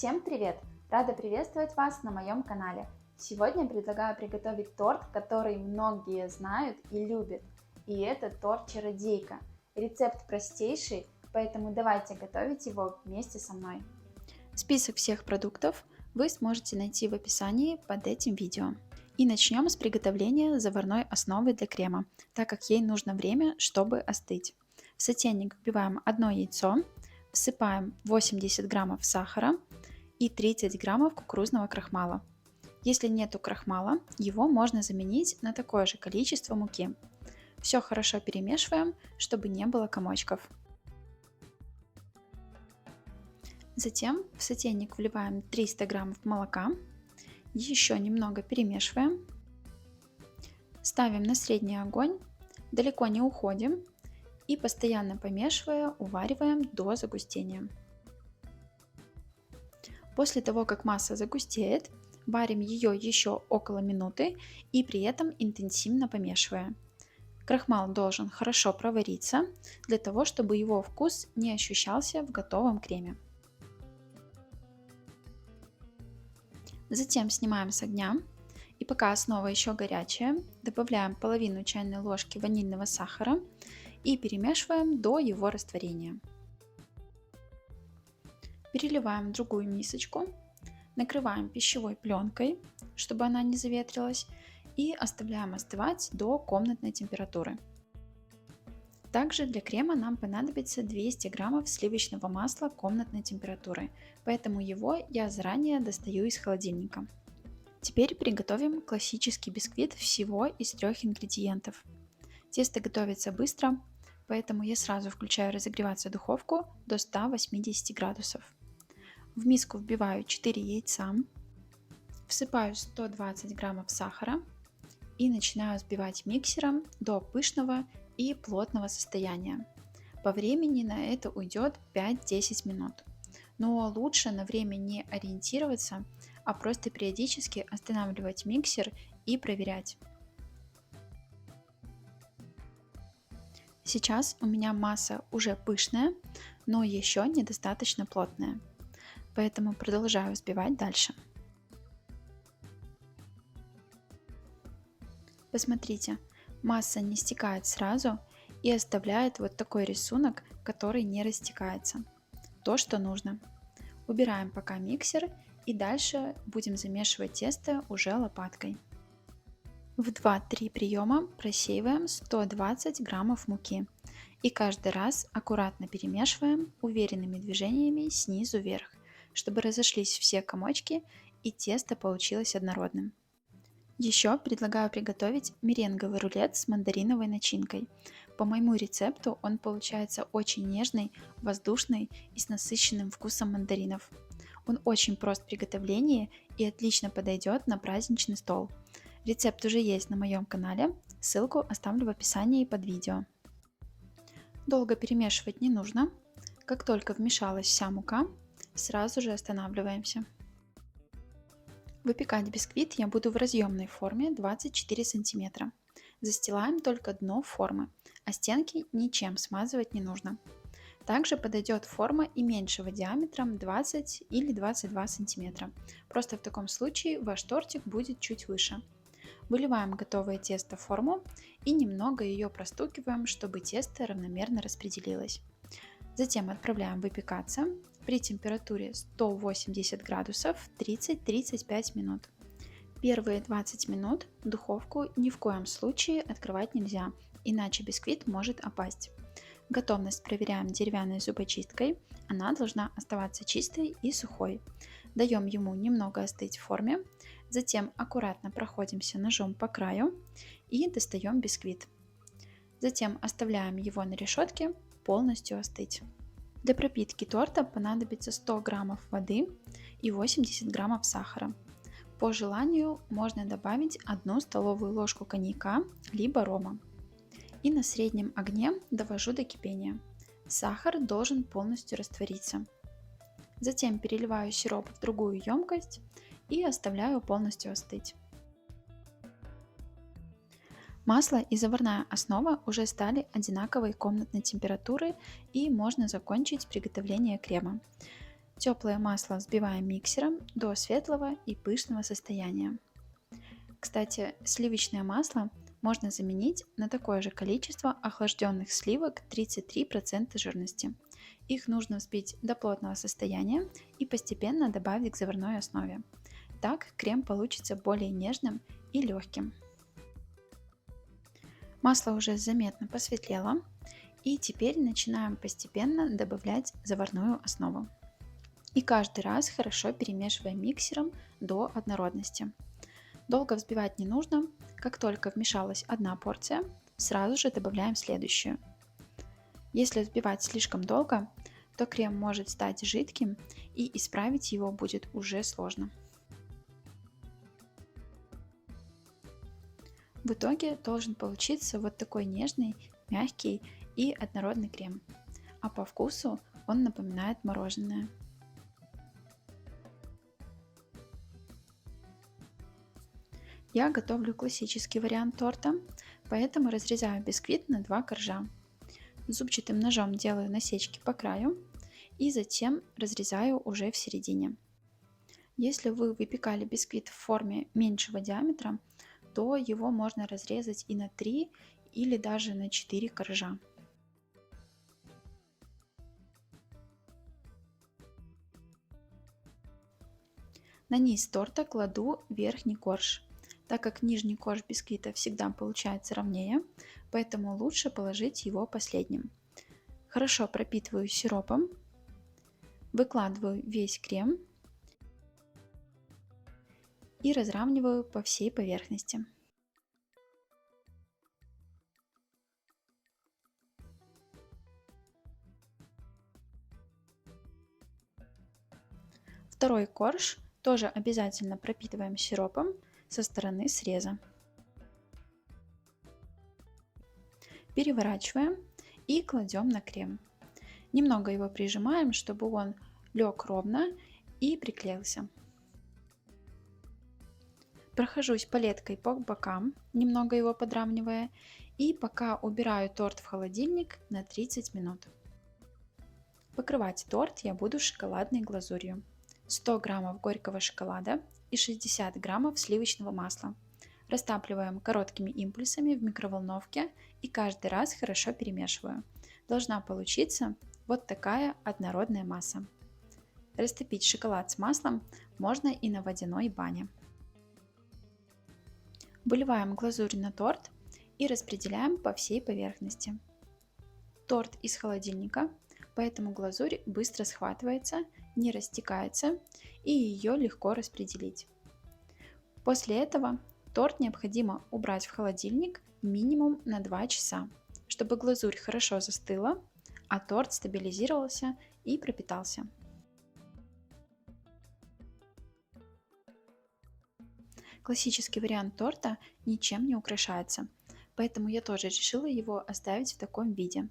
Всем привет! Рада приветствовать вас на моем канале. Сегодня предлагаю приготовить торт, который многие знают и любят. И это торт-чародейка. Рецепт простейший, поэтому давайте готовить его вместе со мной. Список всех продуктов вы сможете найти в описании под этим видео. И начнем с приготовления заварной основы для крема, так как ей нужно время, чтобы остыть. В сотейник вбиваем одно яйцо, всыпаем 80 граммов сахара и 30 граммов кукурузного крахмала. Если нету крахмала, его можно заменить на такое же количество муки. Все хорошо перемешиваем, чтобы не было комочков. Затем в сотейник вливаем 300 граммов молока, еще немного перемешиваем, ставим на средний огонь, далеко не уходим и постоянно помешивая увариваем до загустения. После того, как масса загустеет, варим ее еще около минуты и при этом интенсивно помешивая. Крахмал должен хорошо провариться, для того, чтобы его вкус не ощущался в готовом креме. Затем снимаем с огня и пока основа еще горячая, добавляем половину чайной ложки ванильного сахара и перемешиваем до его растворения. Переливаем в другую мисочку, накрываем пищевой пленкой, чтобы она не заветрилась, и оставляем остывать до комнатной температуры. Также для крема нам понадобится 200 граммов сливочного масла комнатной температуры, поэтому его я заранее достаю из холодильника. Теперь приготовим классический бисквит всего из 3 ингредиентов. Тесто готовится быстро, поэтому я сразу включаю разогреваться духовку до 180 градусов. В миску вбиваю 4 яйца, всыпаю 120 граммов сахара и начинаю взбивать миксером до пышного и плотного состояния. По времени на это уйдет 5-10 минут. Но лучше на время не ориентироваться, а просто периодически останавливать миксер и проверять. Сейчас у меня масса уже пышная, но еще недостаточно плотная, поэтому продолжаю взбивать дальше. Посмотрите, масса не стекает сразу и оставляет вот такой рисунок, который не растекается. То, что нужно. Убираем пока миксер и дальше будем замешивать тесто уже лопаткой. В 2-3 приема просеиваем 120 граммов муки и каждый раз аккуратно перемешиваем уверенными движениями снизу вверх, чтобы разошлись все комочки и тесто получилось однородным. Еще предлагаю приготовить меренговый рулет с мандариновой начинкой. По моему рецепту он получается очень нежный, воздушный и с насыщенным вкусом мандаринов. Он очень прост в приготовлении и отлично подойдет на праздничный стол. Рецепт уже есть на моем канале, ссылку оставлю в описании под видео. Долго перемешивать не нужно. Как только вмешалась вся мука, сразу же останавливаемся. Выпекать бисквит я буду в разъемной форме 24 см. Застилаем только дно формы, а стенки ничем смазывать не нужно. Также подойдет форма и меньшего диаметром 20 или 22 см. Просто в таком случае ваш тортик будет чуть выше. Выливаем готовое тесто в форму и немного ее простукиваем, чтобы тесто равномерно распределилось. Затем отправляем выпекаться при температуре 180 градусов 30-35 минут. Первые 20 минут духовку ни в коем случае открывать нельзя, иначе бисквит может опасть. Готовность проверяем деревянной зубочисткой, она должна оставаться чистой и сухой. Даем ему немного остыть в форме, затем аккуратно проходимся ножом по краю и достаем бисквит. Затем оставляем его на решетке полностью остыть. Для пропитки торта понадобится 100 граммов воды и 80 граммов сахара. По желанию можно добавить 1 столовую ложку коньяка либо рома. И на среднем огне довожу до кипения. Сахар должен полностью раствориться. Затем переливаю сироп в другую емкость и оставляю полностью остыть. Масло и заварная основа уже стали одинаковой комнатной температуры и можно закончить приготовление крема. Теплое масло взбиваем миксером до светлого и пышного состояния. Кстати, сливочное масло можно заменить на такое же количество охлажденных сливок 33% жирности. Их нужно взбить до плотного состояния и постепенно добавить к заварной основе. Так крем получится более нежным и легким. Масло уже заметно посветлело, и теперь начинаем постепенно добавлять заварную основу. И каждый раз хорошо перемешиваем миксером до однородности. Долго взбивать не нужно, как только вмешалась одна порция, сразу же добавляем следующую. Если взбивать слишком долго, то крем может стать жидким и исправить его будет уже сложно. В итоге должен получиться вот такой нежный, мягкий и однородный крем, а по вкусу он напоминает мороженое. Я готовлю классический вариант торта, поэтому разрезаю бисквит на два коржа. Зубчатым ножом делаю насечки по краю и затем разрезаю уже в середине. Если вы выпекали бисквит в форме меньшего диаметра, то его можно разрезать и на 3 или даже на 4 коржа. На низ торта кладу верхний корж. Так как нижний корж бисквита всегда получается ровнее, поэтому лучше положить его последним. Хорошо пропитываю сиропом, выкладываю весь крем и разравниваю по всей поверхности. Второй корж тоже обязательно пропитываем сиропом со стороны среза. Переворачиваем и кладем на крем. Немного его прижимаем, чтобы он лег ровно и приклеился. Прохожусь палеткой по бокам, немного его подравнивая, и пока убираю торт в холодильник на 30 минут. Покрывать торт я буду шоколадной глазурью. 100 граммов горького шоколада и 60 граммов сливочного масла. Растапливаем короткими импульсами в микроволновке и каждый раз хорошо перемешиваю. Должна получиться вот такая однородная масса. Растопить шоколад с маслом можно и на водяной бане. Выливаем глазурь на торт и распределяем по всей поверхности. Торт из холодильника, поэтому глазурь быстро схватывается, не растекается и ее легко распределить. После этого торт необходимо убрать в холодильник минимум на 2 часа, чтобы глазурь хорошо застыла, а торт стабилизировался и пропитался. Классический вариант торта ничем не украшается, поэтому я тоже решила его оставить в таком виде.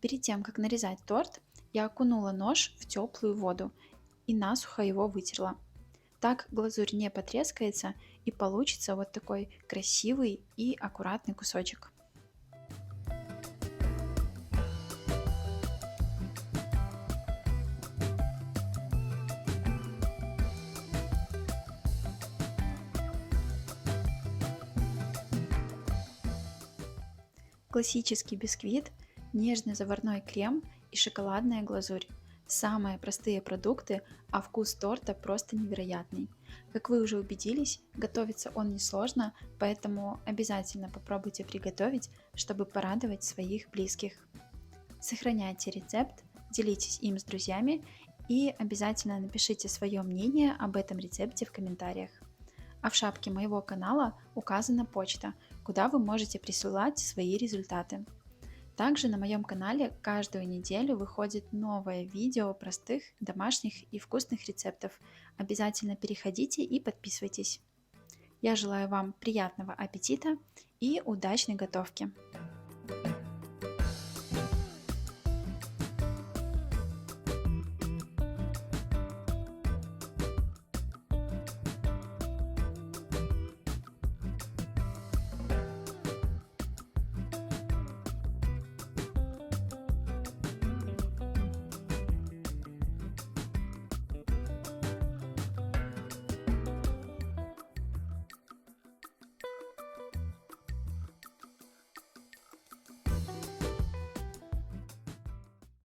Перед тем, как нарезать торт, я окунула нож в теплую воду и насухо его вытерла. Так глазурь не потрескается и получится вот такой красивый и аккуратный кусочек. Классический бисквит, нежный заварной крем и шоколадная глазурь. Самые простые продукты, а вкус торта просто невероятный. Как вы уже убедились, готовится он несложно, поэтому обязательно попробуйте приготовить, чтобы порадовать своих близких. Сохраняйте рецепт, делитесь им с друзьями и обязательно напишите свое мнение об этом рецепте в комментариях. А в шапке моего канала указана почта, куда вы можете присылать свои результаты. Также на моем канале каждую неделю выходит новое видео простых, домашних и вкусных рецептов. Обязательно переходите и подписывайтесь. Я желаю вам приятного аппетита и удачной готовки!